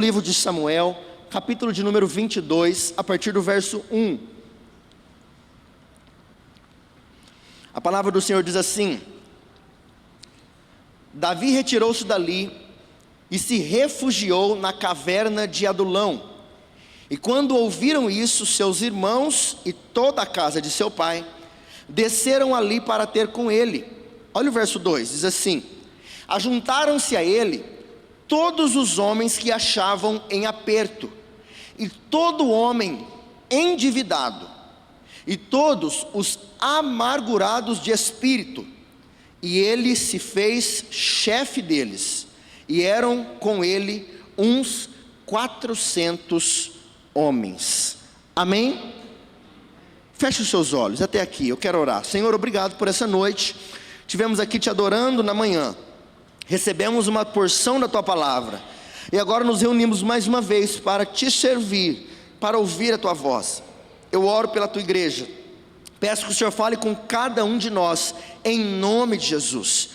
Livro de Samuel, capítulo de número 22, a partir do verso 1. A palavra do Senhor diz assim: Davi retirou-se dali e se refugiou na caverna de Adulão. E quando ouviram isso, seus irmãos e toda a casa de seu pai desceram ali para ter com ele. Olha o verso 2, diz assim: Ajuntaram-se a ele todos os homens que achavam em aperto, e todo homem endividado, e todos os amargurados de espírito, e ele se fez chefe deles, e eram com ele uns 400 homens. Amém? Feche os seus olhos até aqui, eu quero orar. Senhor, obrigado por essa noite. Tivemos aqui te adorando na manhã, recebemos uma porção da tua palavra, e agora nos reunimos mais uma vez para te servir, para ouvir a tua voz. Eu oro pela tua igreja, peço que o Senhor fale com cada um de nós, em nome de Jesus.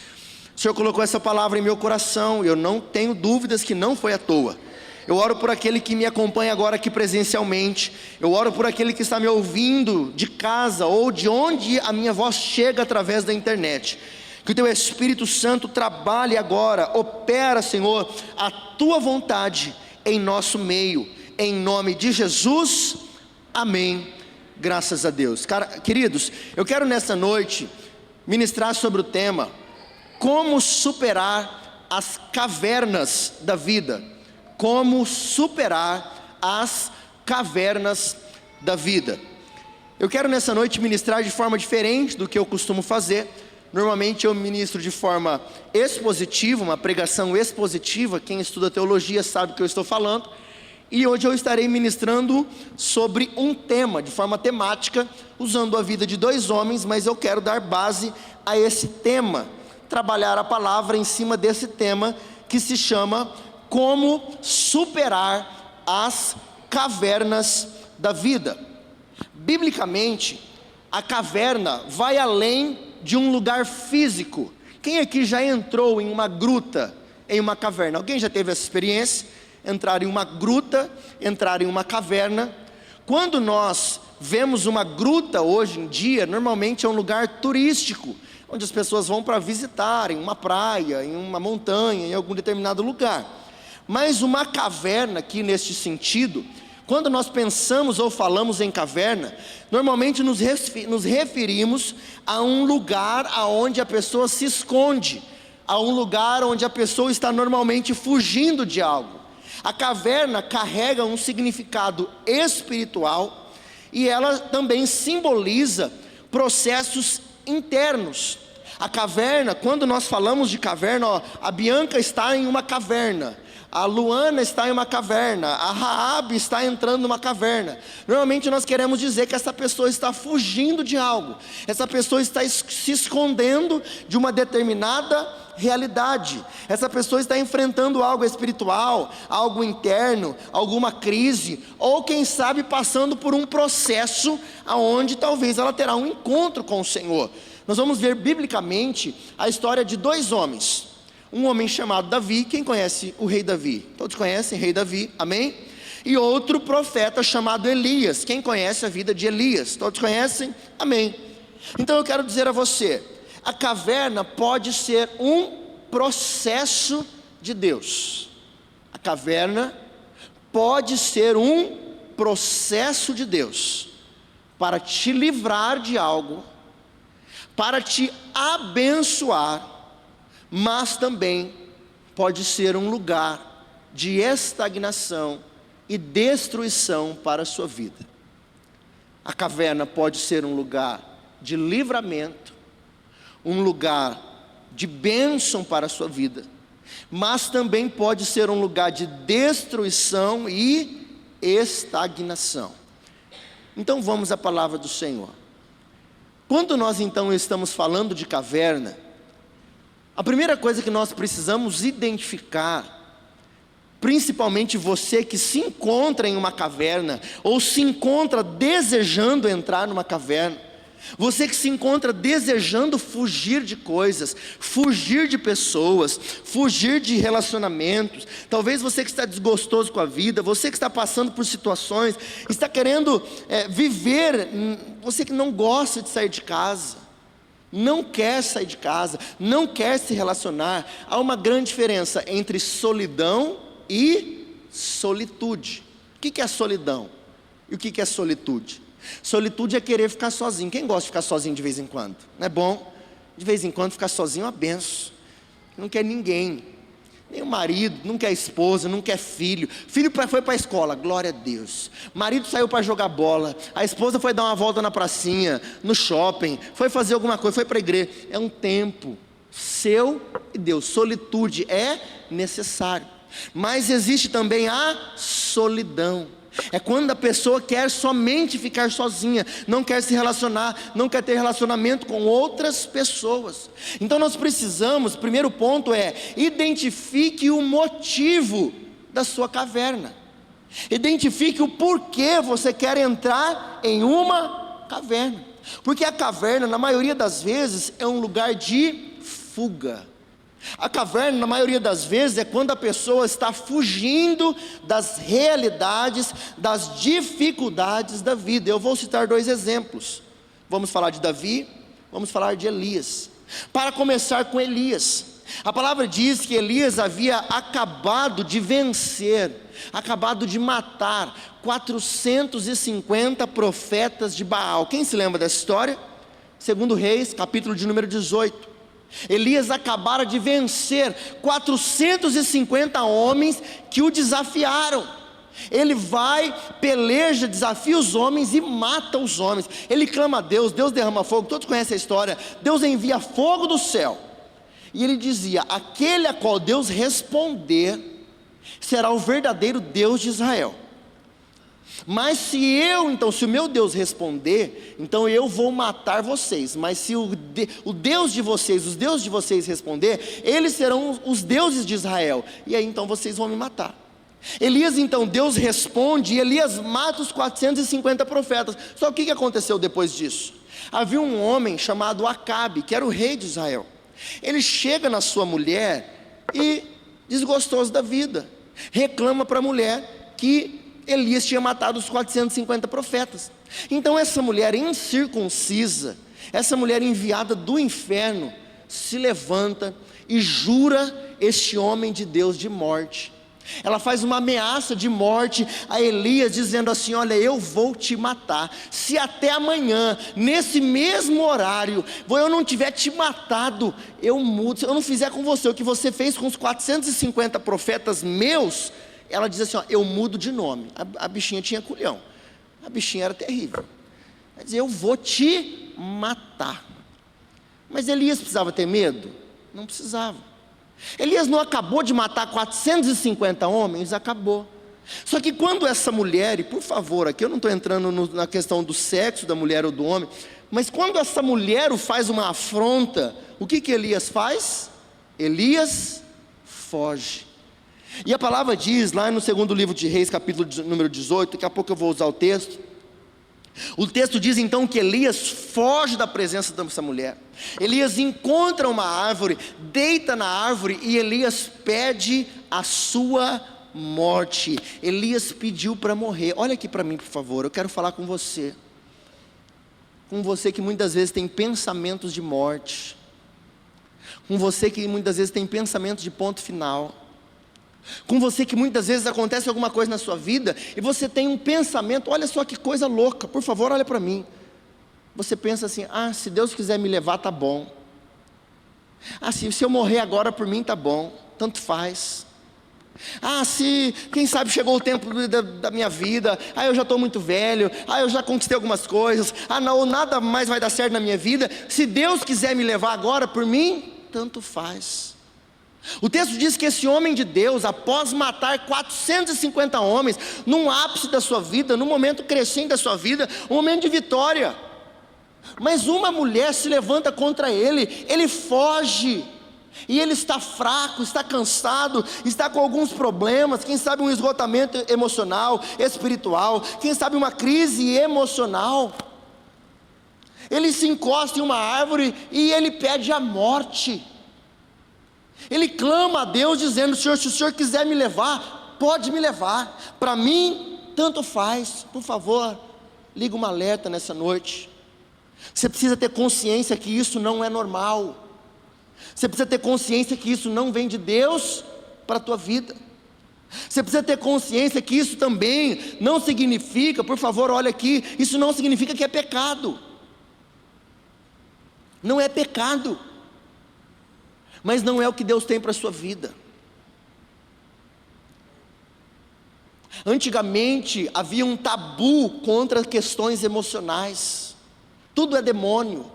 O Senhor colocou essa palavra em meu coração, e eu não tenho dúvidas que não foi à toa. Eu oro por aquele que me acompanha agora aqui presencialmente, eu oro por aquele que está me ouvindo de casa, ou de onde a minha voz chega através da internet. Que o teu Espírito Santo trabalhe agora, opera, Senhor, a tua vontade em nosso meio, em nome de Jesus, amém, graças a Deus. Queridos, eu quero nessa noite ministrar sobre o tema, como superar as cavernas da vida. Como superar as cavernas da vida. Eu quero nessa noite ministrar de forma diferente do que eu costumo fazer. Normalmente eu ministro de forma expositiva, uma pregação expositiva. Quem estuda teologia sabe o que eu estou falando. E hoje eu estarei ministrando sobre um tema, de forma temática, usando a vida de dois homens, mas eu quero dar base a esse tema, trabalhar a palavra em cima desse tema, que se chama como superar as cavernas da vida. Biblicamente, a caverna vai além de um lugar físico. Quem aqui já entrou em uma gruta, em uma caverna? Alguém já teve essa experiência? Entrar em uma gruta, entrar em uma caverna. Quando nós vemos uma gruta hoje em dia, normalmente é um lugar turístico, onde as pessoas vão para visitar, em uma praia, em uma montanha, em algum determinado lugar. Mas uma caverna aqui neste sentido, quando nós pensamos ou falamos em caverna, normalmente nos referimos a um lugar aonde a pessoa se esconde, a um lugar onde a pessoa está normalmente fugindo de algo. A caverna carrega um significado espiritual, e ela também simboliza processos internos. A caverna, quando nós falamos de caverna, a Bianca está em uma caverna, a Luana está em uma caverna, a Raabe está entrando numa caverna. Normalmente nós queremos dizer que essa pessoa está fugindo de algo, essa pessoa está se escondendo de uma determinada realidade, essa pessoa está enfrentando algo espiritual, algo interno, alguma crise, ou quem sabe passando por um processo onde talvez ela terá um encontro com o Senhor. Nós vamos ver biblicamente a história de dois homens. Um homem chamado Davi. Quem conhece o rei Davi? Todos conhecem o rei Davi, amém? E outro profeta chamado Elias. Quem conhece a vida de Elias? Todos conhecem? Amém. Então eu quero dizer a você, a caverna pode ser um processo de Deus. A caverna pode ser um processo de Deus, para te livrar de algo, para te abençoar, mas também pode ser um lugar de estagnação e destruição para a sua vida. A caverna pode ser um lugar de livramento, um lugar de bênção para a sua vida, mas também pode ser um lugar de destruição e estagnação. Então vamos à palavra do Senhor. Quando nós então estamos falando de caverna, a primeira coisa que nós precisamos identificar, principalmente você que se encontra em uma caverna, ou se encontra desejando entrar numa caverna, Você que se encontra desejando fugir de coisas, fugir de pessoas, fugir de relacionamentos. Talvez você que está desgostoso com a vida, você que está passando por situações, está querendo viver, você que não gosta de sair de casa, não quer sair de casa, não quer se relacionar. Há uma grande diferença entre solidão e solitude. O que é solidão? E o que é solitude? Solitude é querer ficar sozinho. Quem gosta de ficar sozinho de vez em quando? Não é bom? De vez em quando ficar sozinho é uma benção. Não quer ninguém, nem o marido, não quer esposa, não quer filho. Filho foi para a escola, glória a Deus. Marido saiu para jogar bola. A esposa foi dar uma volta na pracinha, no shopping, foi fazer alguma coisa, foi para a igreja. É um tempo seu e Deus. Solitude é necessário. Mas existe também a solidão. É quando a pessoa quer somente ficar sozinha, não quer se relacionar, não quer ter relacionamento com outras pessoas. Então nós precisamos, primeiro ponto é, identifique o motivo da sua caverna. Identifique o porquê você quer entrar em uma caverna. Porque a caverna, na maioria das vezes, é um lugar de fuga. A caverna, na maioria das vezes, é quando a pessoa está fugindo das realidades, das dificuldades da vida. Eu vou citar 2 exemplos. Vamos falar de Davi, vamos falar de Elias. Para começar com Elias, a palavra diz que Elias havia acabado de vencer, acabado de matar 450 profetas de Baal. Quem se lembra dessa história? 2 Reis, capítulo de número 18. Elias acabara de vencer 450 homens que o desafiaram. Ele vai, peleja, desafia os homens e mata os homens. Ele clama a Deus, Deus derrama fogo, todos conhecem a história. Deus envia fogo do céu. E ele dizia: aquele a qual Deus responder será o verdadeiro Deus de Israel. Mas se o meu Deus responder, então eu vou matar vocês. Mas se o Deus de vocês, os deuses de vocês responder, eles serão os deuses de Israel. E aí então vocês vão me matar. Elias, então, Deus responde e Elias mata os 450 profetas. Só que o que aconteceu depois disso? Havia um homem chamado Acabe, que era o rei de Israel. Ele chega na sua mulher e, desgostoso da vida, reclama para a mulher que Elias tinha matado os 450 profetas. Então essa mulher incircuncisa, essa mulher enviada do inferno, se levanta e jura este homem de Deus de morte. Ela faz uma ameaça de morte a Elias, dizendo assim: olha, eu vou te matar, se até amanhã, nesse mesmo horário, eu não tiver te matado, eu mudo. Se eu não fizer com você o que você fez com os 450 profetas meus, ela diz assim: ó, eu mudo de nome. A bichinha tinha culhão, a bichinha era terrível. Ela diz: eu vou te matar. Mas Elias precisava ter medo? Não precisava. Elias não acabou de matar 450 homens? Acabou. Só que quando essa mulher, e por favor, aqui eu não estou entrando na questão do sexo da mulher ou do homem, mas quando essa mulher faz uma afronta, o que Elias faz? Elias foge. E a palavra diz lá no 2º livro de Reis, capítulo número 18, daqui a pouco eu vou usar o texto. O texto diz então que Elias foge da presença dessa mulher. Elias encontra uma árvore, deita na árvore e Elias pede a sua morte. Elias pediu para morrer. Olha aqui para mim, por favor, eu quero falar com você. Com você que muitas vezes tem pensamentos de morte. Com você que muitas vezes tem pensamentos de ponto final. Com você que muitas vezes acontece alguma coisa na sua vida e você tem um pensamento: olha só que coisa louca, por favor, olha para mim. Você pensa assim: ah, se Deus quiser me levar, tá bom. Ah, se eu morrer agora por mim, tá bom, tanto faz. Ah, quem sabe chegou o tempo da minha vida, eu já estou muito velho, eu já conquistei algumas coisas, não, nada mais vai dar certo na minha vida. Se Deus quiser me levar agora por mim, tanto faz. O texto diz que esse homem de Deus, após matar 450 homens, num ápice da sua vida, num momento crescente da sua vida, um momento de vitória, mas uma mulher se levanta contra ele, ele foge, e ele está fraco, está cansado, está com alguns problemas, quem sabe um esgotamento emocional, espiritual, quem sabe uma crise emocional. Ele se encosta em uma árvore e ele pede a morte. Ele clama a Deus dizendo: Senhor, se o Senhor quiser me levar, pode me levar, para mim tanto faz. Por favor, liga um alerta nessa noite. Você precisa ter consciência que isso não é normal. Você precisa ter consciência que isso não vem de Deus para a tua vida. Você precisa ter consciência que isso também não significa, por favor, olha aqui, isso não significa que é pecado. Não é pecado, mas não é o que Deus tem para a sua vida. Antigamente havia um tabu contra questões emocionais. Tudo é demônio.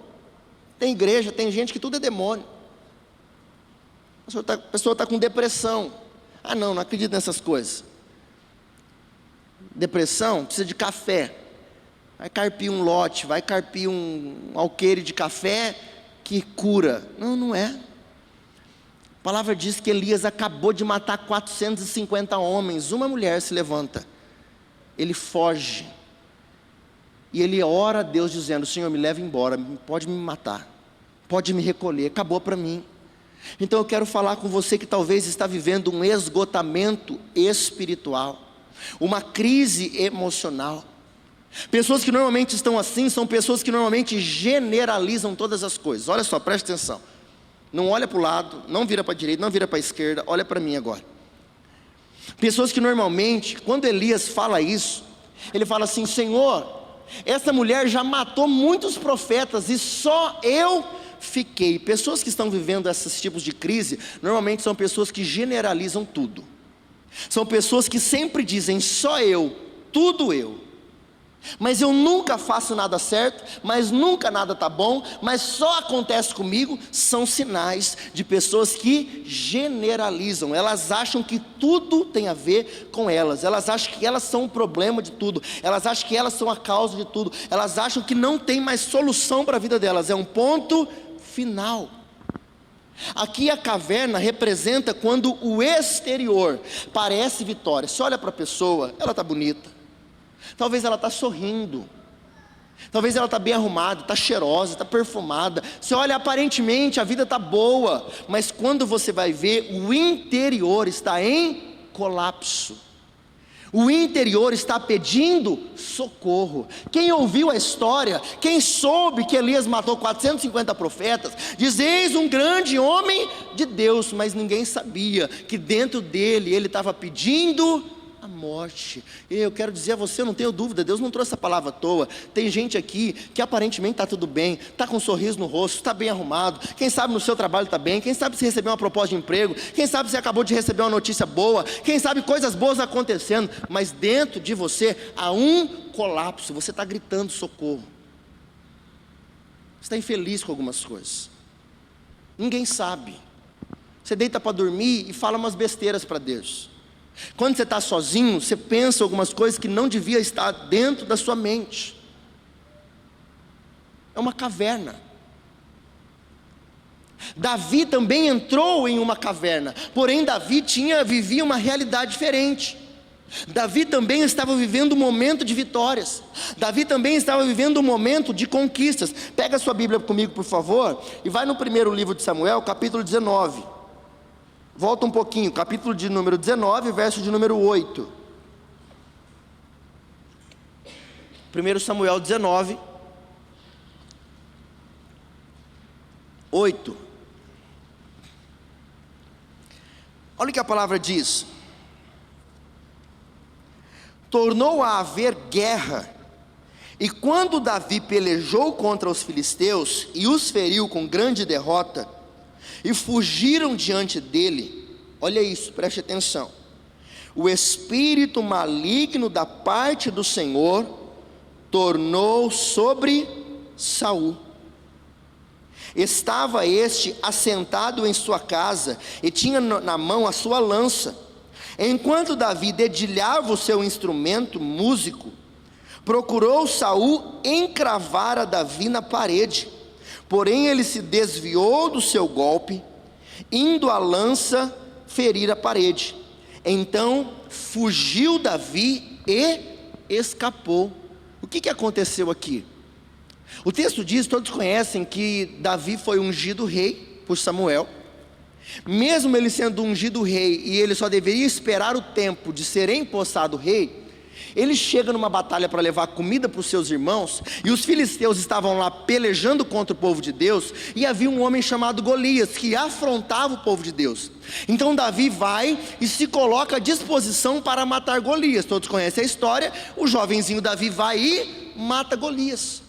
Tem igreja, tem gente que tudo é demônio. A pessoa está com depressão. Ah não, não acredito nessas coisas. Depressão precisa de café. Vai carpir um lote, vai carpir um alqueire de café que cura. Não, não é. A palavra diz que Elias acabou de matar 450 homens. Uma mulher se levanta. Ele foge. E ele ora a Deus dizendo: Senhor, me leva embora, pode me matar, pode me recolher, acabou para mim. Então eu quero falar com você que talvez está vivendo um esgotamento espiritual, uma crise emocional. Pessoas que normalmente estão assim, são pessoas que normalmente generalizam todas as coisas. Olha só, preste atenção. Não olha para o lado, não vira para a direita, não vira para a esquerda, olha para mim agora. Pessoas que normalmente, quando Elias fala isso, ele fala assim: Senhor, essa mulher já matou muitos profetas e só eu fiquei. Pessoas que estão vivendo esses tipos de crise, normalmente são pessoas que generalizam tudo. São pessoas que sempre dizem: só eu, tudo eu. Mas eu nunca faço nada certo, mas nunca nada está bom, mas só acontece comigo. São sinais de pessoas que generalizam. Elas acham que tudo tem a ver com elas. Elas acham que elas são o problema de tudo. Elas acham que elas são a causa de tudo. Elas acham que não tem mais solução para a vida delas. É um ponto final. Aqui a caverna representa quando o exterior parece vitória. Você olha para a pessoa, ela está bonita. Talvez ela está sorrindo, talvez ela está bem arrumada, está cheirosa, está perfumada. Você olha, aparentemente a vida está boa, mas quando você vai ver, o interior está em colapso. O interior está pedindo socorro. Quem ouviu a história, quem soube que Elias matou 450 profetas, diz: eis um grande homem de Deus. Mas ninguém sabia que dentro dele, ele estava pedindo a morte. E eu quero dizer a você, eu não tenho dúvida, Deus não trouxe essa palavra à toa. Tem gente aqui que aparentemente está tudo bem, está com um sorriso no rosto, está bem arrumado. Quem sabe no seu trabalho está bem, quem sabe se recebeu uma proposta de emprego, quem sabe se acabou de receber uma notícia boa, quem sabe coisas boas acontecendo, mas dentro de você há um colapso. Você está gritando socorro, você está infeliz com algumas coisas, ninguém sabe. Você deita para dormir e fala umas besteiras para Deus. Quando você está sozinho, você pensa algumas coisas que não devia estar dentro da sua mente. É uma caverna. Davi também entrou em uma caverna, porém Davi vivia uma realidade diferente. Davi também estava vivendo um momento de vitórias. Davi também estava vivendo um momento de conquistas. Pega a sua Bíblia comigo, por favor, e vai no primeiro livro de Samuel, capítulo 19. Volta um pouquinho, capítulo de número 19, verso de número 8. 1 Samuel 19, 8. Olha o que a palavra diz: tornou a haver guerra, e quando Davi pelejou contra os filisteus e os feriu com grande derrota, e fugiram diante dele, olha isso, preste atenção, o espírito maligno da parte do Senhor tornou sobre Saul. Estava este assentado em sua casa, e tinha na mão a sua lança. Enquanto Davi dedilhava o seu instrumento músico, procurou Saul encravar a Davi na parede. Porém ele se desviou do seu golpe, indo a lança ferir a parede. Então fugiu Davi e escapou. O que aconteceu aqui? O texto diz, todos conhecem, que Davi foi ungido rei por Samuel. Mesmo ele sendo ungido rei, e ele só deveria esperar o tempo de ser empossado rei, ele chega numa batalha para levar comida para os seus irmãos, e os filisteus estavam lá pelejando contra o povo de Deus, e havia um homem chamado Golias, que afrontava o povo de Deus. Então Davi vai e se coloca à disposição para matar Golias. Todos conhecem a história. O jovenzinho Davi vai e mata Golias.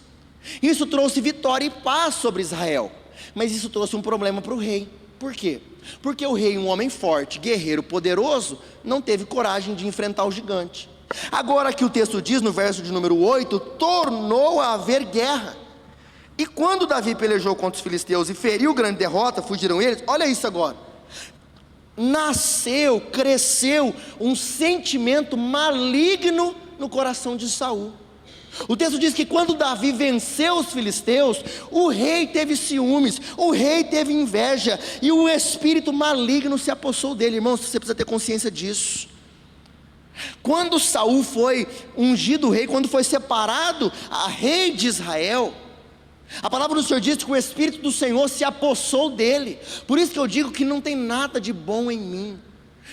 Isso trouxe vitória e paz sobre Israel, mas isso trouxe um problema para o rei. Por quê? Porque o rei, um homem forte, guerreiro, poderoso, não teve coragem de enfrentar o gigante. Agora aqui o texto diz, no verso de número 8, tornou a haver guerra. E quando Davi pelejou contra os filisteus e feriu grande derrota, fugiram eles. Olha isso agora. Nasceu, cresceu um sentimento maligno no coração de Saul. O texto diz que quando Davi venceu os filisteus, o rei teve ciúmes, o rei teve inveja, e o espírito maligno se apossou dele. Irmãos, você precisa ter consciência disso. Quando Saul foi ungido rei, quando foi separado a rei de Israel, a palavra do Senhor diz que o Espírito do Senhor se apossou dele. Por isso que eu digo que não tem nada de bom em mim,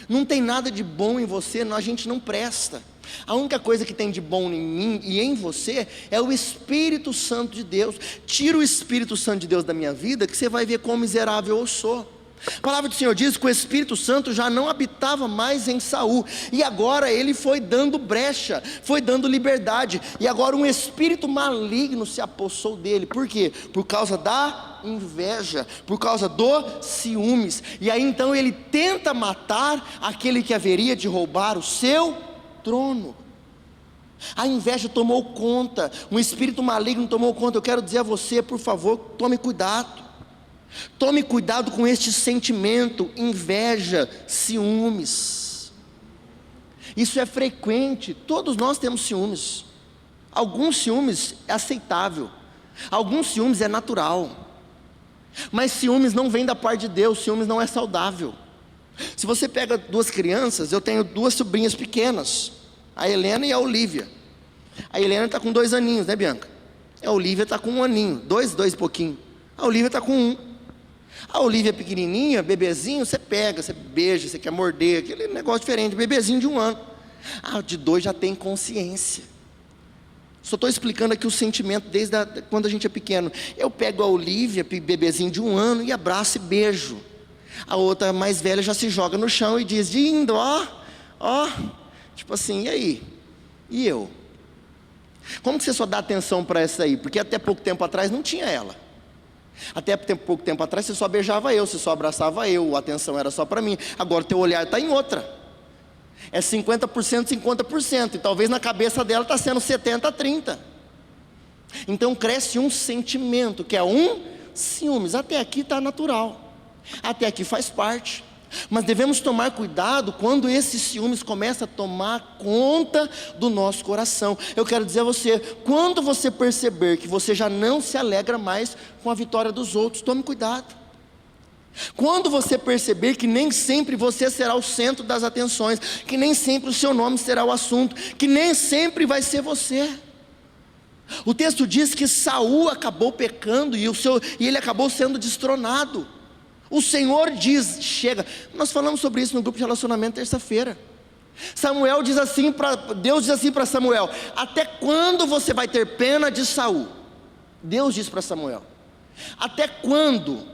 não tem nada de bom em você, a gente não presta. A única coisa que tem de bom em mim e em você é o Espírito Santo de Deus. Tira o Espírito Santo de Deus da minha vida, que você vai ver quão miserável eu sou. A palavra do Senhor diz que o Espírito Santo já não habitava mais em Saul, e agora ele foi dando brecha, foi dando liberdade, e agora um espírito maligno se apossou dele. Por quê? Por causa da inveja, por causa dos ciúmes. E aí então ele tenta matar aquele que haveria de roubar o seu trono. A inveja tomou conta, um espírito maligno tomou conta. Eu quero dizer a você, por favor, tome cuidado. Tome cuidado com este sentimento, inveja, ciúmes. Isso é frequente, todos nós temos ciúmes. Alguns ciúmes é aceitável, alguns ciúmes é natural, mas ciúmes não vem da parte de Deus, ciúmes não é saudável. Se você pega duas crianças, eu tenho duas sobrinhas pequenas, a Helena e a Olivia. A Helena está com 2 aninhos, né, Bianca? A Olivia está com 1 aninho, dois e pouquinho. A Olivia está com 1. A Olivia pequenininha, bebezinho, você pega, você beija, você quer morder, aquele negócio diferente, bebezinho de 1 ano. Ah, de 2 já tem consciência. Só estou explicando aqui o sentimento desde quando a gente é pequeno. Eu pego a Olivia, bebezinho de 1 ano, e abraço e beijo. A outra mais velha já se joga no chão e diz, Dindo, ó, tipo assim, e aí? E eu? Como que você só dá atenção para essa aí? Porque até pouco tempo atrás não tinha ela. Até pouco tempo atrás você só beijava eu, você só abraçava eu, a atenção era só para mim. Agora teu olhar está em outra. É 50%, 50%. E talvez na cabeça dela está sendo 70-30. Então cresce um sentimento, que é um ciúmes. Até aqui está natural, até aqui faz parte. Mas devemos tomar cuidado quando esses ciúmes começam a tomar conta do nosso coração. Eu quero dizer a você, quando você perceber que você já não se alegra mais com a vitória dos outros, tome cuidado. Quando você perceber que nem sempre você será o centro das atenções, que nem sempre o seu nome será o assunto, que nem sempre vai ser você. O texto diz que Saul acabou pecando e ele acabou sendo destronado. O Senhor diz, chega. Nós falamos sobre isso no grupo de relacionamento terça-feira. Deus diz assim para Samuel: até quando você vai ter pena de Saul? Deus diz para Samuel: até quando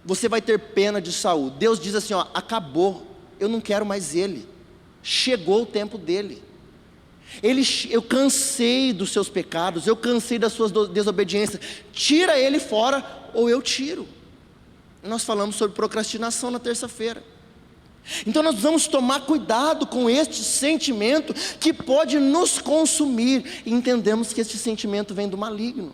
você vai ter pena de Saul? Deus diz assim, acabou, eu não quero mais ele, chegou o tempo dele. Eu cansei dos seus pecados, eu cansei das suas desobediências, tira ele fora ou eu tiro. Nós falamos sobre procrastinação na terça-feira. Então nós vamos tomar cuidado com este sentimento que pode nos consumir, e entendemos que este sentimento vem do maligno.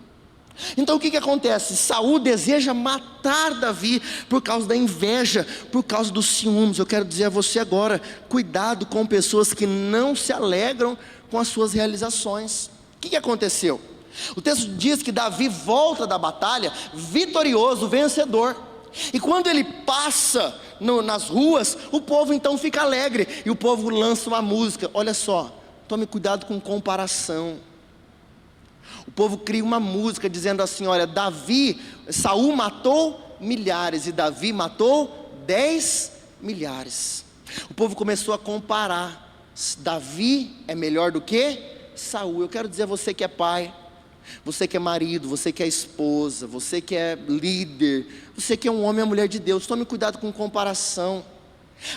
Então o que acontece? Saul deseja matar Davi por causa da inveja, por causa dos ciúmes. Eu quero dizer a você agora, cuidado com pessoas que não se alegram com as suas realizações. O que aconteceu? O texto diz que Davi volta da batalha vitorioso, vencedor. E quando ele passa nas ruas, o povo então fica alegre, e o povo lança uma música. Olha só, tome cuidado com comparação. O povo cria uma música dizendo assim: olha, Saul matou milhares e Davi matou 10 milhares. O povo começou a comparar: Davi é melhor do que Saul. Eu quero dizer a você que é pai, você que é marido, você que é esposa, você que é líder, você que é um homem ou mulher de Deus, tome cuidado com comparação.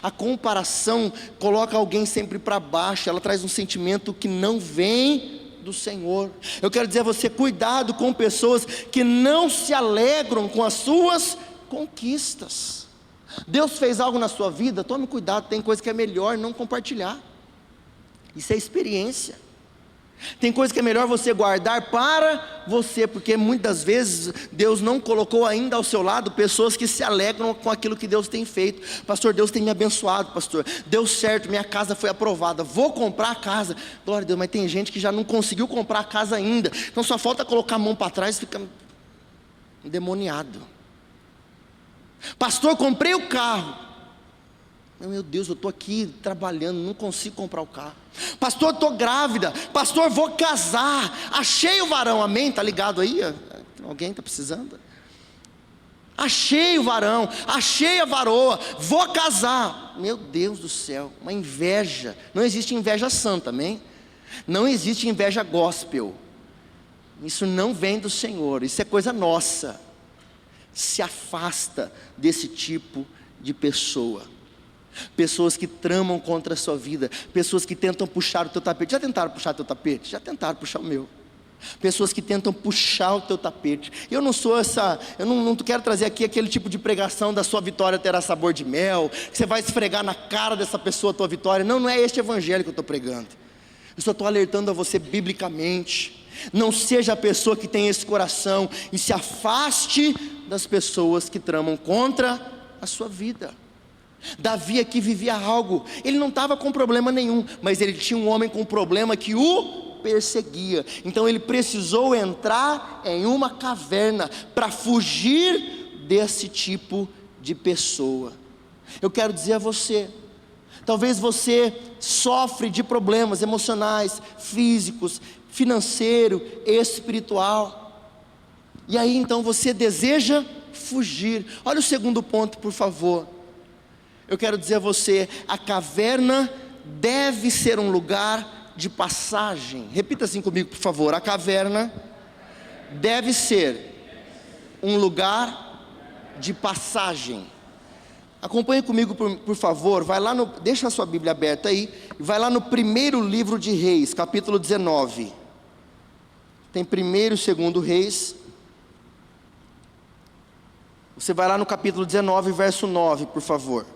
A comparação coloca alguém sempre para baixo, ela traz um sentimento que não vem do Senhor. Eu quero dizer a você: cuidado com pessoas que não se alegram com as suas conquistas. Deus fez algo na sua vida, tome cuidado, tem coisa que é melhor não compartilhar. Isso é experiência. Tem coisa que é melhor você guardar para você, porque muitas vezes Deus não colocou ainda ao seu lado pessoas que se alegram com aquilo que Deus tem feito. Pastor, Deus tem me abençoado, pastor, deu certo, minha casa foi aprovada, vou comprar a casa. Glória a Deus, mas tem gente que já não conseguiu comprar a casa ainda, então só falta colocar a mão para trás e fica endemoniado. Pastor, comprei o carro. Meu Deus, eu estou aqui trabalhando, não consigo comprar o carro. Pastor, estou grávida. Pastor, vou casar, achei o varão. Amém? Está ligado aí? Alguém está precisando? Achei o varão, achei a varoa, vou casar. Meu Deus do céu, uma inveja. Não existe inveja santa, amém? Não existe inveja gospel. Isso não vem do Senhor, isso é coisa nossa. Se afasta desse tipo de pessoa. Pessoas que tramam contra a sua vida, pessoas que tentam puxar o teu tapete. Já tentaram puxar o teu tapete? Já tentaram puxar o meu. Pessoas que tentam puxar o teu tapete. Eu não sou eu não quero trazer aqui aquele tipo de pregação da sua vitória terá sabor de mel, que você vai esfregar na cara dessa pessoa a tua vitória. Não é este evangelho que eu estou pregando. Eu só estou alertando a você biblicamente. Não seja a pessoa que tem esse coração, e se afaste das pessoas que tramam contra a sua vida. Davi aqui vivia algo, ele não estava com problema nenhum, mas ele tinha um homem com problema que o perseguia. Então ele precisou entrar em uma caverna para fugir desse tipo de pessoa. Eu quero dizer a você, talvez você sofre de problemas emocionais, físicos, financeiro, espiritual, e aí então você deseja fugir. Olha o segundo ponto, por favor. Eu quero dizer a você: a caverna deve ser um lugar de passagem. Repita assim comigo, por favor: a caverna deve ser um lugar de passagem. Acompanhe comigo, por favor. Vai lá deixa a sua Bíblia aberta aí, vai lá no primeiro livro de Reis, capítulo 19. Tem primeiro e segundo Reis. Você vai lá no capítulo 19, verso 9, por favor.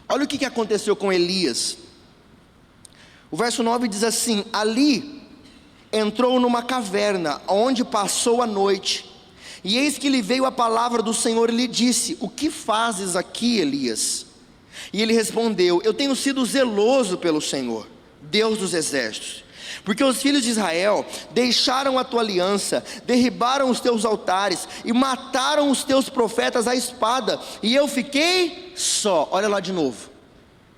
Olha o que aconteceu com Elias. O verso 9 diz assim: ali entrou numa caverna, onde passou a noite, e eis que lhe veio a palavra do Senhor e lhe disse: o que fazes aqui, Elias? E ele respondeu: eu tenho sido zeloso pelo Senhor, Deus dos exércitos, porque os filhos de Israel deixaram a tua aliança, derribaram os teus altares e mataram os teus profetas à espada, e eu fiquei só. Olha lá de novo: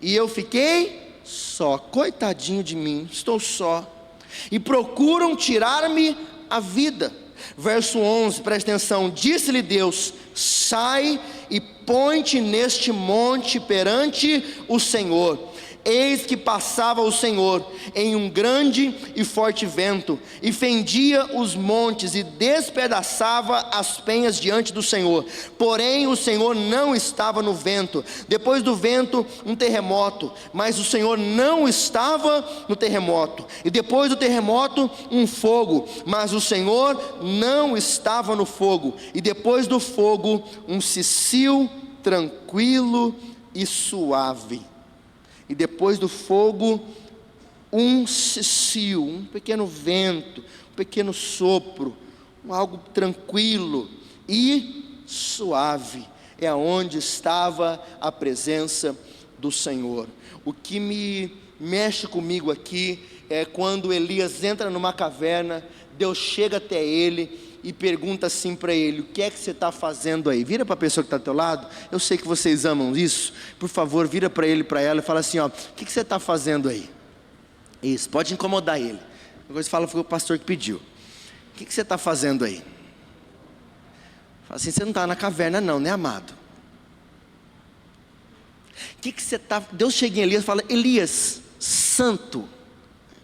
e eu fiquei só. Coitadinho de mim, estou só, e procuram tirar-me a vida. Verso 11, presta atenção: disse-lhe Deus: sai e põe-te neste monte perante o Senhor. Eis que passava o Senhor em um grande e forte vento, e fendia os montes e despedaçava as penhas diante do Senhor. Porém o Senhor não estava no vento. Depois do vento um terremoto, mas o Senhor não estava no terremoto. E depois do terremoto um fogo, mas o Senhor não estava no fogo. E depois do fogo um cicio tranquilo e suave. E depois do fogo, um cicio, um pequeno vento, um pequeno sopro, algo tranquilo e suave. É onde estava a presença do Senhor. O que me mexe comigo aqui é quando Elias entra numa caverna, Deus chega até ele e pergunta assim para ele: o que é que você está fazendo aí? Vira para a pessoa que está ao teu lado. Eu sei que vocês amam isso. Por favor, vira para ele, para ela e fala assim: ó, o que você está fazendo aí? Isso, pode incomodar ele. Agora você fala: foi o pastor que pediu. O que você está fazendo aí? Fala assim: você não está na caverna não, né, amado? O que você está... Deus chega em Elias e fala: Elias, santo,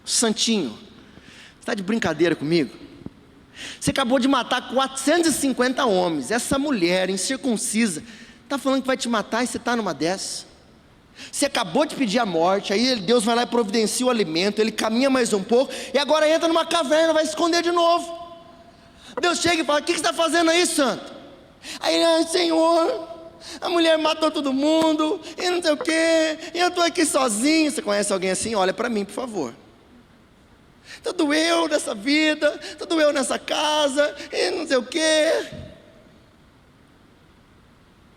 santinho, você está de brincadeira comigo? Você acabou de matar 450 homens. Essa mulher incircuncisa está falando que vai te matar e você está numa dessa. Você acabou de pedir a morte, aí Deus vai lá e providencia o alimento, ele caminha mais um pouco, e agora entra numa caverna, vai se esconder de novo. Deus chega e fala: o que você está fazendo aí, santo? Aí ele: Senhor, a mulher matou todo mundo, e não sei o que, e eu estou aqui sozinho. Você conhece alguém assim? Olha para mim, por favor. Tudo eu nessa vida, tudo eu nessa casa, e não sei o que,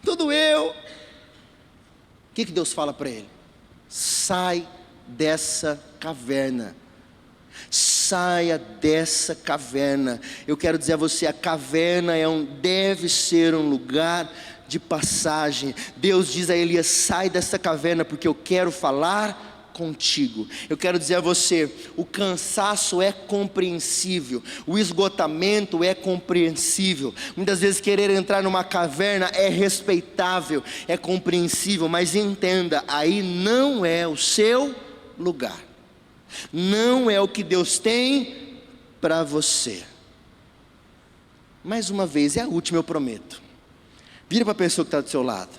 tudo eu. O que Deus fala para ele? Sai dessa caverna. Saia dessa caverna. Eu quero dizer a você: a caverna deve ser um lugar de passagem. Deus diz a Elias: sai dessa caverna, porque eu quero falar contigo. Eu quero dizer a você: o cansaço é compreensível, o esgotamento é compreensível, muitas vezes querer entrar numa caverna é respeitável, é compreensível, mas entenda, aí não é o seu lugar, não é o que Deus tem para você. Mais uma vez, é a última, eu prometo. Vira para a pessoa que está do seu lado,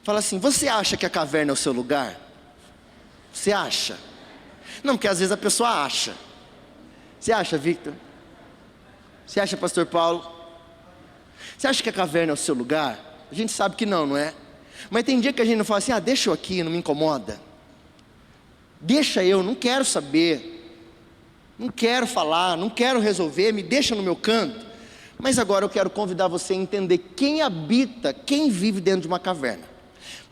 fala assim: você acha que a caverna é o seu lugar? Você acha? Não, porque às vezes a pessoa acha. Você acha, Victor? Você acha, pastor Paulo? Você acha que a caverna é o seu lugar? A gente sabe que não, não é? Mas tem dia que a gente não fala assim: deixa eu aqui, não me incomoda. Deixa eu, não quero saber, não quero falar, não quero resolver, me deixa no meu canto. Mas agora eu quero convidar você a entender quem habita, quem vive dentro de uma caverna.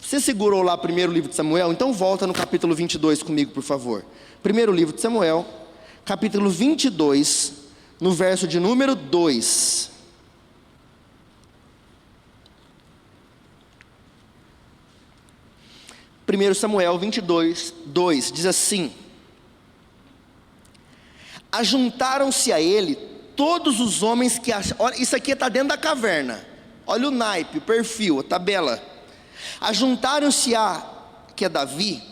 Você segurou lá primeiro livro de Samuel? Então volta no capítulo 22 comigo, por favor. Primeiro livro de Samuel, capítulo 22, no verso de número 2. Primeiro Samuel 22, 2, diz assim: ajuntaram-se a ele todos os homens que achavam... Olha, isso aqui está dentro da caverna. Olha o naipe, o perfil, a tabela. Ajuntaram-se que é Davi,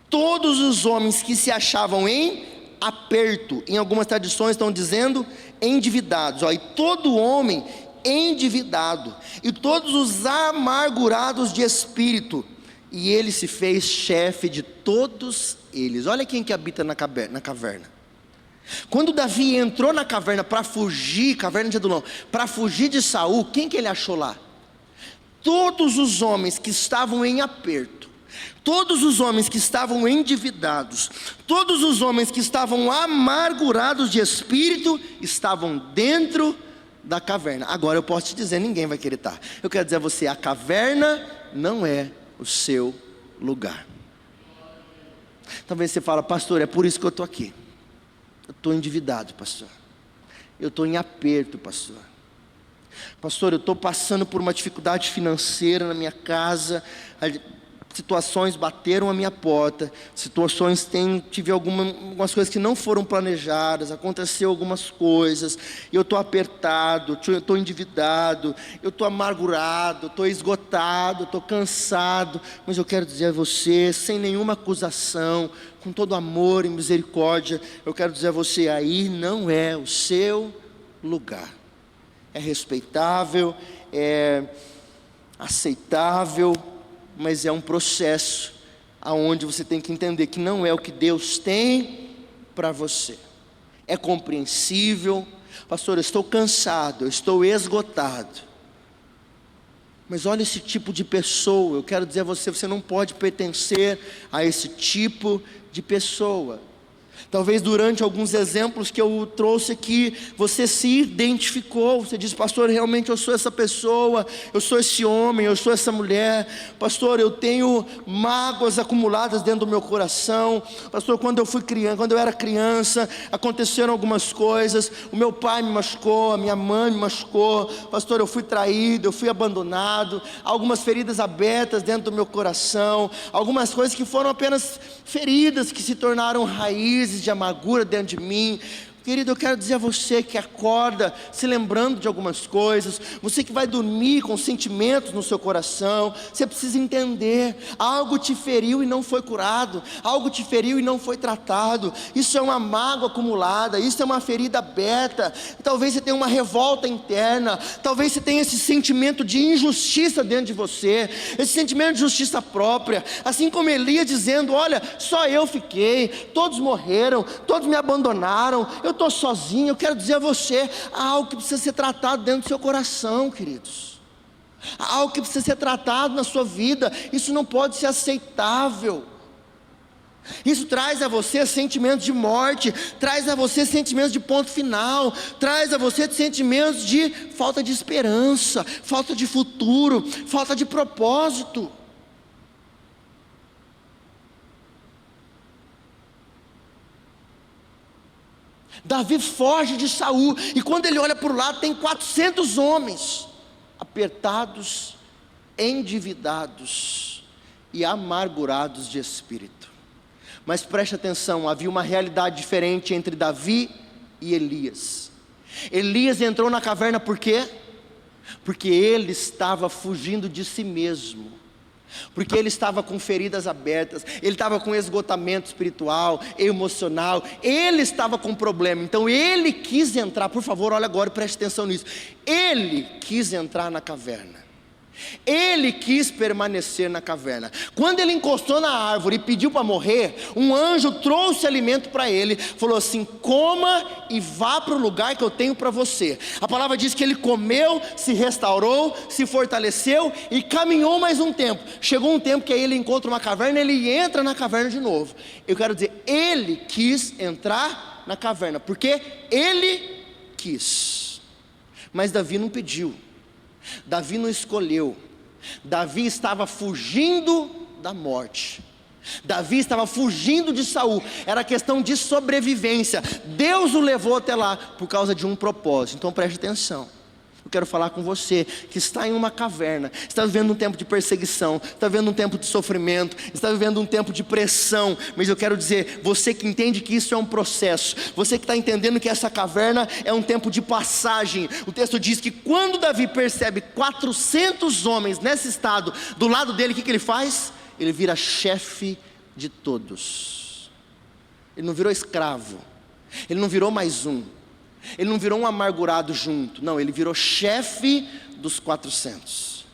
todos os homens que se achavam em aperto. Em algumas tradições estão dizendo endividados. E todo homem endividado, e todos os amargurados de espírito. E ele se fez chefe de todos eles. Olha quem que habita na caverna. Quando Davi entrou na caverna para fugir, caverna de Adulão, para fugir de Saul, quem que ele achou lá? Todos os homens que estavam em aperto, todos os homens que estavam endividados, todos os homens que estavam amargurados de espírito, estavam dentro da caverna. Agora eu posso te dizer, ninguém vai querer estar. Eu quero dizer a você: a caverna não é o seu lugar. Talvez você fale: pastor, é por isso que eu estou aqui. Eu estou endividado, pastor. Eu estou em aperto, pastor. Pastor, eu estou passando por uma dificuldade financeira na minha casa, situações bateram a minha porta, tive algumas coisas que não foram planejadas, aconteceu algumas coisas, eu estou apertado, eu estou endividado, eu estou amargurado, estou esgotado, estou cansado, mas eu quero dizer a você, sem nenhuma acusação, com todo amor e misericórdia, eu quero dizer a você: aí não é o seu lugar. É respeitável, é aceitável, mas é um processo aonde você tem que entender que não é o que Deus tem para você. É compreensível: pastor, eu estou cansado, eu estou esgotado. Mas olha esse tipo de pessoa, eu quero dizer a você: você não pode pertencer a esse tipo de pessoa. Talvez durante alguns exemplos que eu trouxe aqui, você se identificou, você diz: pastor, realmente eu sou essa pessoa, eu sou esse homem, eu sou essa mulher. Pastor, eu tenho mágoas acumuladas dentro do meu coração. Pastor, quando eu era criança, aconteceram algumas coisas, o meu pai me machucou, a minha mãe me machucou. Pastor, eu fui traído, eu fui abandonado, algumas feridas abertas dentro do meu coração, algumas coisas que foram apenas feridas que se tornaram raízes de amargura dentro de mim. Querido, eu quero dizer a você que acorda se lembrando de algumas coisas, você que vai dormir com sentimentos no seu coração, você precisa entender: algo te feriu e não foi curado, algo te feriu e não foi tratado. Isso é uma mágoa acumulada, isso é uma ferida aberta. Talvez você tenha uma revolta interna, talvez você tenha esse sentimento de injustiça dentro de você, esse sentimento de justiça própria, assim como Elias dizendo: olha, só eu fiquei, todos morreram, todos me abandonaram, eu estou sozinho. Eu quero dizer a você: há algo que precisa ser tratado dentro do seu coração, queridos. Há algo que precisa ser tratado na sua vida. Isso não pode ser aceitável. Isso traz a você sentimentos de morte, traz a você sentimentos de ponto final, traz a você sentimentos de falta de esperança, falta de futuro, falta de propósito. Davi foge de Saul, e quando ele olha para o lado, tem 400 homens, apertados, endividados e amargurados de espírito. Mas preste atenção, havia uma realidade diferente entre Davi e Elias. Elias entrou na caverna por quê? Porque ele estava fugindo de si mesmo, porque ele estava com feridas abertas, ele estava com esgotamento espiritual, emocional, ele estava com problema. Então ele quis entrar, por favor, olha agora e preste atenção nisso. Ele quis entrar na caverna, ele quis permanecer na caverna. Quando ele encostou na árvore e pediu para morrer, um anjo trouxe alimento para ele, falou assim: coma e vá para o lugar que eu tenho para você. A palavra diz que ele comeu, se restaurou, se fortaleceu e caminhou mais um tempo. Chegou um tempo que aí ele encontra uma caverna, ele entra na caverna de novo. Eu quero dizer, ele quis entrar na caverna, porque ele quis. Mas Davi não pediu, Davi não escolheu. Davi estava fugindo da morte, Davi estava fugindo de Saul. Era questão de sobrevivência. Deus o levou até lá por causa de um propósito. Então preste atenção. Eu quero falar com você que está em uma caverna, está vivendo um tempo de perseguição, está vivendo um tempo de sofrimento, está vivendo um tempo de pressão. Mas eu quero dizer, você que entende que isso é um processo, você que está entendendo que essa caverna é um tempo de passagem. O texto diz que quando Davi percebe 400 homens nesse estado do lado dele, o que ele faz? Ele vira chefe de todos. Ele não virou escravo, ele não virou mais um, ele não virou um amargurado junto, não, ele virou chefe dos 400.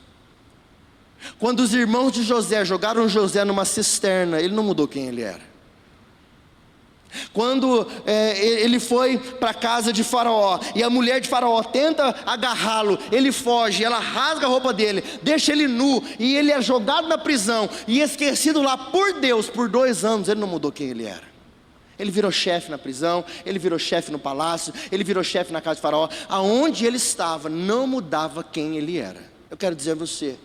Quando os irmãos de José jogaram José numa cisterna, ele não mudou quem ele era. Quando ele foi para a casa de Faraó, e a mulher de Faraó tenta agarrá-lo, ele foge, ela rasga a roupa dele, deixa ele nu, e ele é jogado na prisão, e esquecido lá por Deus, por 2 anos, ele não mudou quem ele era. Ele virou chefe na prisão, ele virou chefe no palácio, ele virou chefe na casa de Faraó. Aonde ele estava, não mudava quem ele era. Eu quero dizer a você,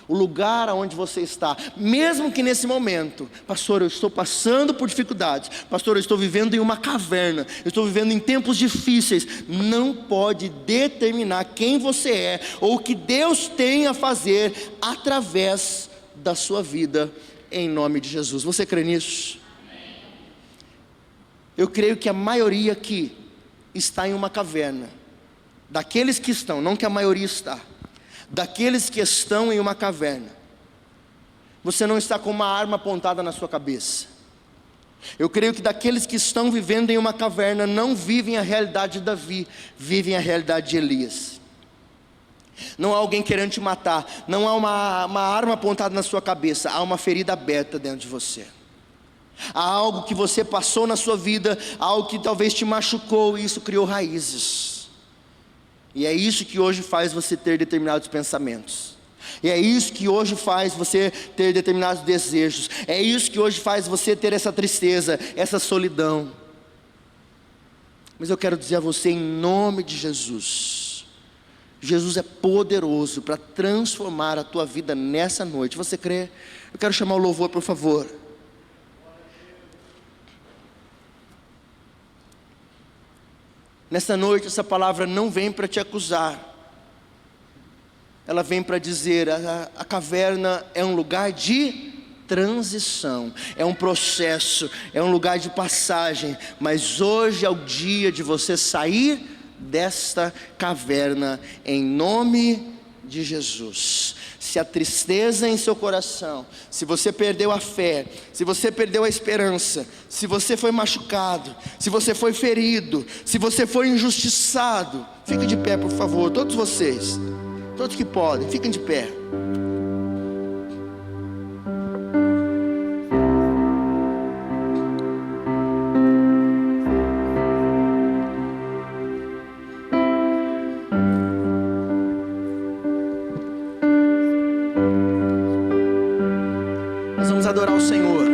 o lugar aonde você está, mesmo que nesse momento: pastor, eu estou passando por dificuldades, pastor, eu estou vivendo em uma caverna, eu estou vivendo em tempos difíceis, não pode determinar quem você é, ou o que Deus tem a fazer através da sua vida, em nome de Jesus. Você crê nisso? Eu creio que a maioria aqui está em uma caverna. Daqueles que estão, não que a maioria está, daqueles que estão em uma caverna, você não está com uma arma apontada na sua cabeça. Eu creio que daqueles que estão vivendo em uma caverna, não vivem a realidade de Davi, vivem a realidade de Elias. Não há alguém querendo te matar, não há uma arma apontada na sua cabeça, há uma ferida aberta dentro de você. Há algo que você passou na sua vida, algo que talvez te machucou, e isso criou raízes. E é isso que hoje faz você ter determinados pensamentos. E é isso que hoje faz você ter determinados desejos. É isso que hoje faz você ter essa tristeza, essa solidão. Mas eu quero dizer a você, em nome de Jesus, Jesus é poderoso para transformar a tua vida nessa noite. Você crê? Eu quero chamar o louvor, por favor. Nessa noite, essa palavra não vem para te acusar. Ela vem para dizer, a caverna é um lugar de transição, é um processo, é um lugar de passagem, mas hoje é o dia de você sair desta caverna, em nome de Jesus. Se a tristeza em seu coração, se você perdeu a fé, se você perdeu a esperança, se você foi machucado, se você foi ferido, se você foi injustiçado, fique de pé, por favor, todos vocês, todos que podem, fiquem de pé. Nós vamos adorar o Senhor.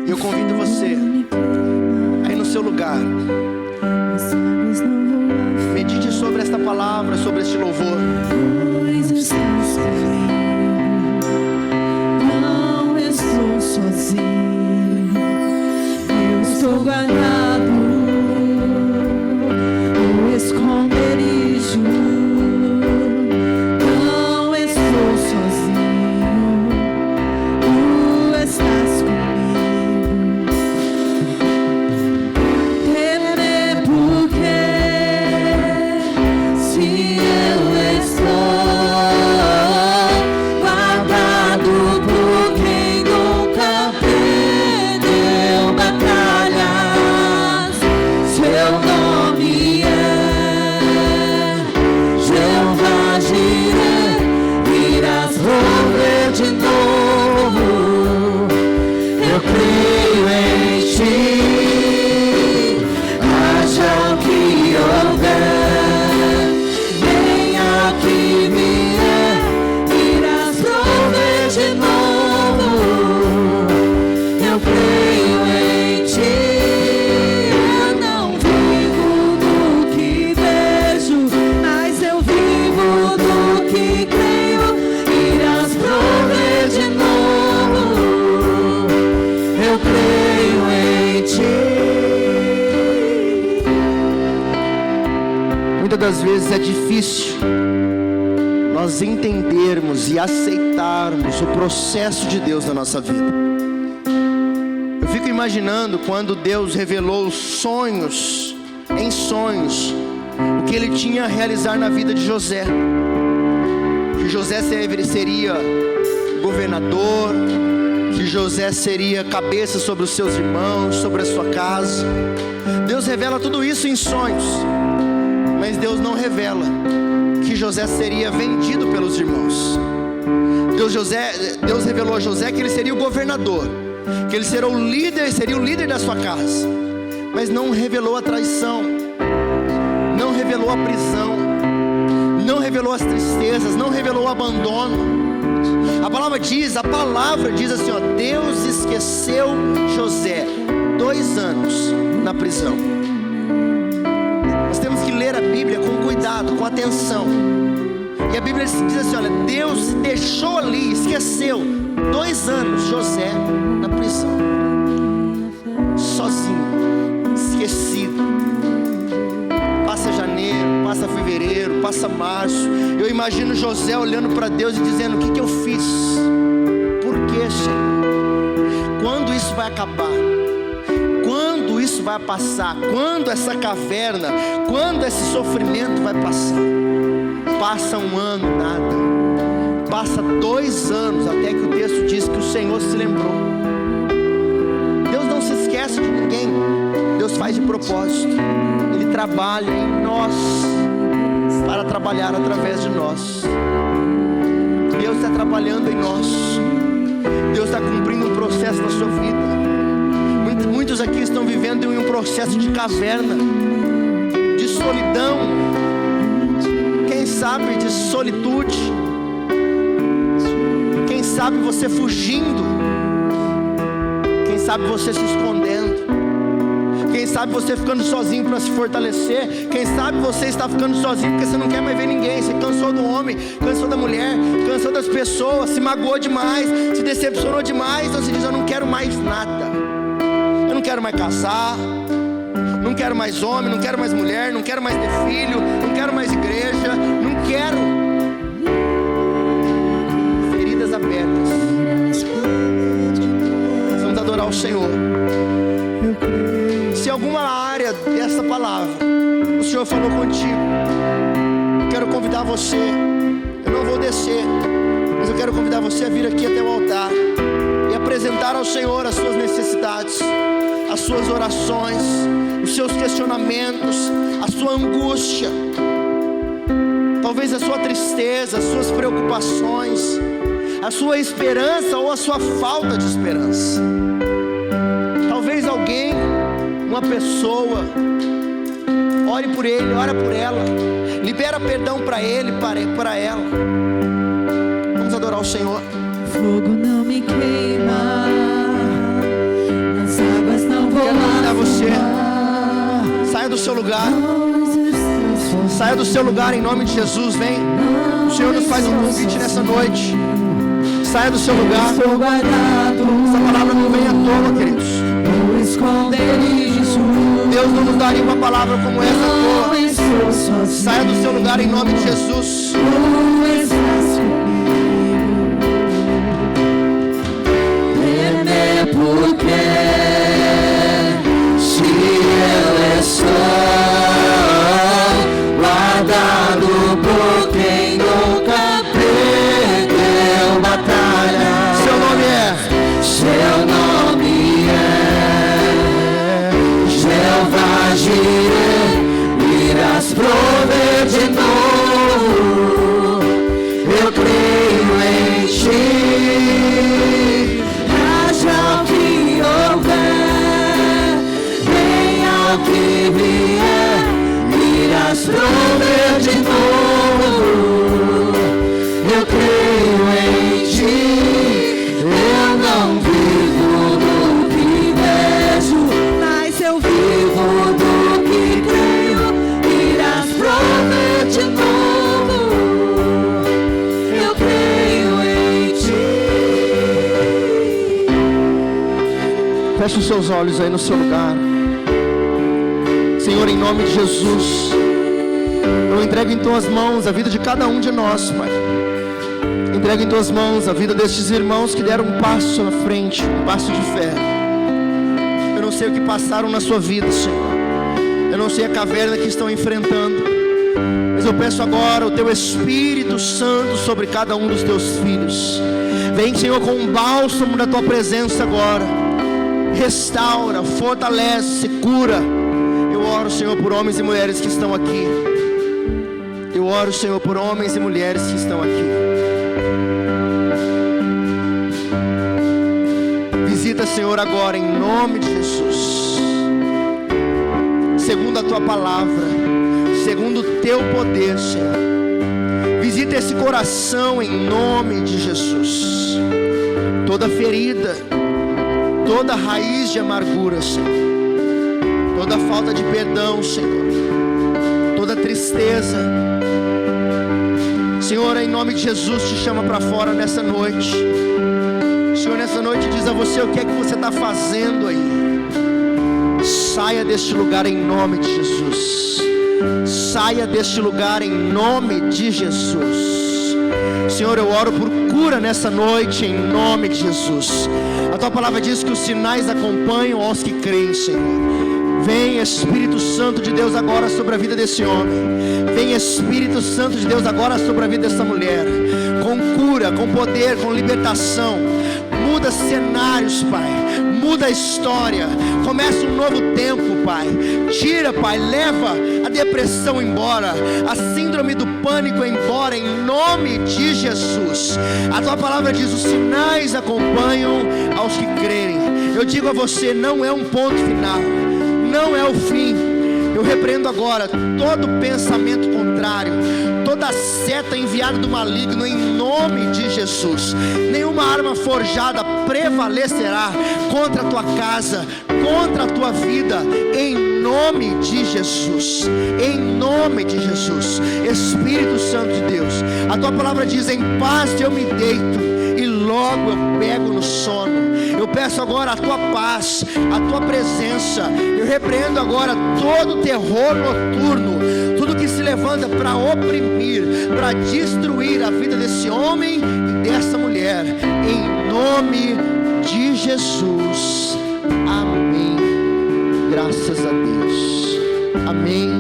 E eu convido você aí no seu lugar, medite sobre esta palavra, sobre este louvor. Não estou sozinho, eu estou guardado no esconderijo. Não estou sozinho, tu estás comigo. Temerei porque se eu estou guardado por quem nunca perdeu batalhas, seu nome é Jeová Jireh, irás prover de novo. Eu creio em ti, haja o que houver, venha que vier, irás prover de novo. Eu creio em ti. Eu não vivo do que vejo, mas eu vivo do que creio, irás prover de novo. Eu creio em ti. Muitas das vezes é difícil nós entendermos e aceitarmos o processo de Deus na nossa vida. Eu fico imaginando quando Deus revelou sonhos, em sonhos, o que Ele tinha a realizar na vida de José. Que José seria governador, que José seria cabeça sobre os seus irmãos, sobre a sua casa. Deus revela tudo isso em sonhos, mas Deus não revela que José seria vendido pelos irmãos. Deus revelou a José que ele seria o governador, que ele seria o líder da sua casa, mas não revelou a traição, não revelou a prisão, não revelou as tristezas, não revelou o abandono. A palavra diz assim, ó, Deus esqueceu José 2 anos na prisão. Nós temos que ler a Bíblia com cuidado, com atenção. E a Bíblia diz assim, olha, Deus deixou ali, esqueceu 2 anos José na prisão, sozinho, esquecido. Passa janeiro, passa fevereiro, passa março. Eu imagino José olhando para Deus e dizendo, o que eu fiz? Por que, Senhor? Quando isso vai acabar? Quando isso vai passar? Quando essa caverna, quando esse sofrimento vai passar? Passa 1 ano, nada. Passa 2 anos, até que o texto diz que o Senhor se lembrou. Deus não se esquece de ninguém. Deus faz de propósito. Ele trabalha em nós, para trabalhar através de nós. Deus está trabalhando em nós. Deus está cumprindo um processo na sua vida. Muitos aqui estão vivendo em um processo de caverna. solidão, quem sabe de solitude, quem sabe você fugindo, quem sabe você se escondendo, quem sabe você ficando sozinho para se fortalecer, quem sabe você está ficando sozinho porque você não quer mais ver ninguém, você cansou do homem, cansou da mulher, cansou das pessoas, se magoou demais, se decepcionou demais, então você diz: eu não quero mais nada, eu não quero mais casar, não quero mais homem, não quero mais mulher, não quero mais ter filho, não quero mais igreja, não quero. Feridas abertas. Vamos adorar o Senhor. Se alguma área dessa palavra o Senhor falou contigo, quero convidar você. Eu não vou descer, mas eu quero convidar você a vir aqui até o altar e apresentar ao Senhor as suas necessidades, as suas orações, os seus questionamentos, a sua angústia, talvez a sua tristeza, as suas preocupações, a sua esperança ou a sua falta de esperança. Talvez alguém, uma pessoa, ore por ele, ora por ela, libera perdão para ele, para ela. Vamos adorar o Senhor. Fogo não me queima, nas águas não vou. Quero convidar você. Saia do seu lugar. Saia do seu lugar em nome de Jesus. Vem. O Senhor nos faz um convite nessa noite. Saia do seu lugar. Essa palavra não vem à toa, queridos. Deus não nos daria uma palavra como essa à toa. Saia do seu lugar em nome de Jesus. Porque se eu estou guardado por quem nunca perdeu batalha. Seu nome é Jeová Jireh, irás prover de novo. Eu creio em ti. Que vier, irás prover de novo. Eu creio em ti. Eu não vivo do que vejo, mas eu vivo do que creio. Irás prover de novo. Eu creio em ti. Feche os seus olhos aí no seu lugar. Senhor, em nome de Jesus, eu entrego em Tuas mãos a vida de cada um de nós, Pai. Entrego em Tuas mãos a vida destes irmãos que deram um passo na frente, um passo de fé. Eu não sei o que passaram na sua vida, Senhor. Eu não sei a caverna que estão enfrentando, mas eu peço agora o Teu Espírito Santo sobre cada um dos Teus filhos. Vem, Senhor, com um bálsamo da Tua presença agora. Restaura, fortalece, cura. Eu oro, Senhor, por homens e mulheres que estão aqui. Eu oro, Senhor, por homens e mulheres que estão aqui. Visita, Senhor, agora em nome de Jesus. Segundo a Tua palavra, segundo o Teu poder, Senhor. Visita esse coração em nome de Jesus. Toda ferida, toda raiz de amargura, Senhor. Toda falta de perdão, Senhor, toda tristeza, Senhor, em nome de Jesus, te chama para fora nessa noite. Senhor, nessa noite diz a você o que é que você está fazendo aí. Saia deste lugar em nome de Jesus. Saia deste lugar em nome de Jesus. Senhor, eu oro por cura nessa noite em nome de Jesus. A Tua palavra diz que os sinais acompanham aos que creem, Senhor. Vem Espírito Santo de Deus agora sobre a vida desse homem. Vem Espírito Santo de Deus agora sobre a vida dessa mulher. Com cura, com poder, com libertação. Muda cenários, Pai. Muda a história. Começa um novo tempo, Pai. Tira, Pai, leva a depressão embora. A síndrome do pânico embora em nome de Jesus. A Tua palavra diz: os sinais acompanham aos que crerem. Eu digo a você, não é um ponto final, não é o fim. Eu repreendo agora todo pensamento contrário, toda seta enviada do maligno, em nome de Jesus. Nenhuma arma forjada prevalecerá contra a tua casa, contra a tua vida, em nome de Jesus. Em nome de Jesus. Espírito Santo de Deus, a tua palavra diz: em paz eu me deito e logo eu pego no sono. Eu peço agora a tua paz, a tua presença. Eu repreendo agora todo terror noturno, tudo que se levanta para oprimir, para destruir a vida desse homem e dessa mulher, em nome de Jesus. Amém. Graças a Deus. Amém.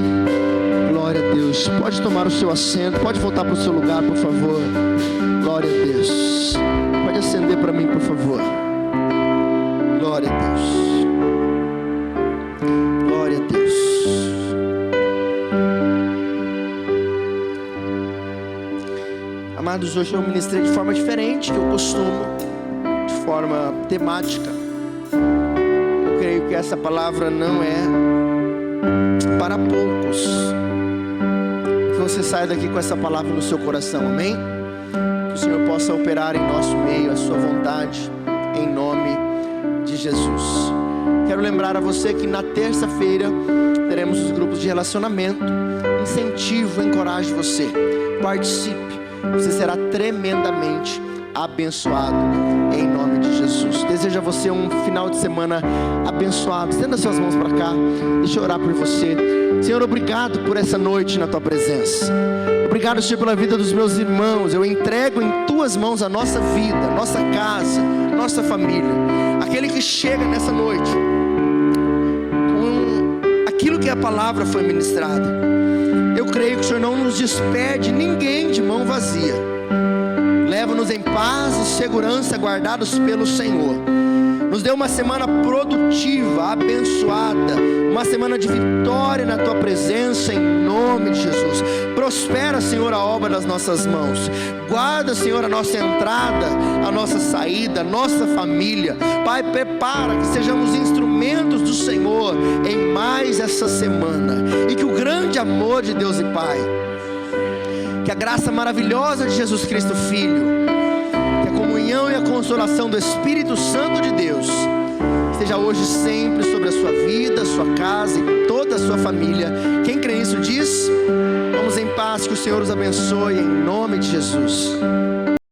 Glória a Deus. Pode tomar o seu assento, pode voltar para o seu lugar, por favor. Glória a Deus. Pode acender para mim, por favor. Glória a Deus. Glória a Deus. Amados, hoje eu ministrei de forma diferente que eu costumo, de forma temática. Eu creio que essa palavra não é para poucos. Que você saia daqui com essa palavra no seu coração, amém? Que o Senhor possa operar em nosso meio a sua vontade, em nome de Jesus. Quero lembrar a você que na terça-feira teremos os grupos de relacionamento. Incentivo, encoraje você, participe, você será tremendamente abençoado em nome de Jesus. Desejo a você um final de semana abençoado. Estenda suas mãos para cá, deixa eu orar por você. Senhor, obrigado por essa noite na tua presença. Obrigado, Senhor, pela vida dos meus irmãos. Eu entrego em tuas mãos a nossa vida, nossa casa, nossa família. Aquele que chega nessa noite com aquilo que a palavra foi ministrada, eu creio que o Senhor não nos despede ninguém de mão vazia. Leva-nos em paz e segurança, guardados pelo Senhor. Nos dê uma semana produtiva, abençoada, uma semana de vitória na tua presença, em nome de Jesus. Prospera, Senhor, a obra das nossas mãos. Guarda, Senhor, a nossa entrada, a nossa saída, a nossa família. Pai, prepara que sejamos instrumentos do Senhor em mais essa semana. E que o grande amor de Deus e Pai, que a graça maravilhosa de Jesus Cristo Filho, que a comunhão e a consolação do Espírito Santo de Deus esteja hoje e sempre sobre a sua vida, sua casa e toda a sua família. Quem crê nisso diz: vamos em paz, que o Senhor os abençoe em nome de Jesus.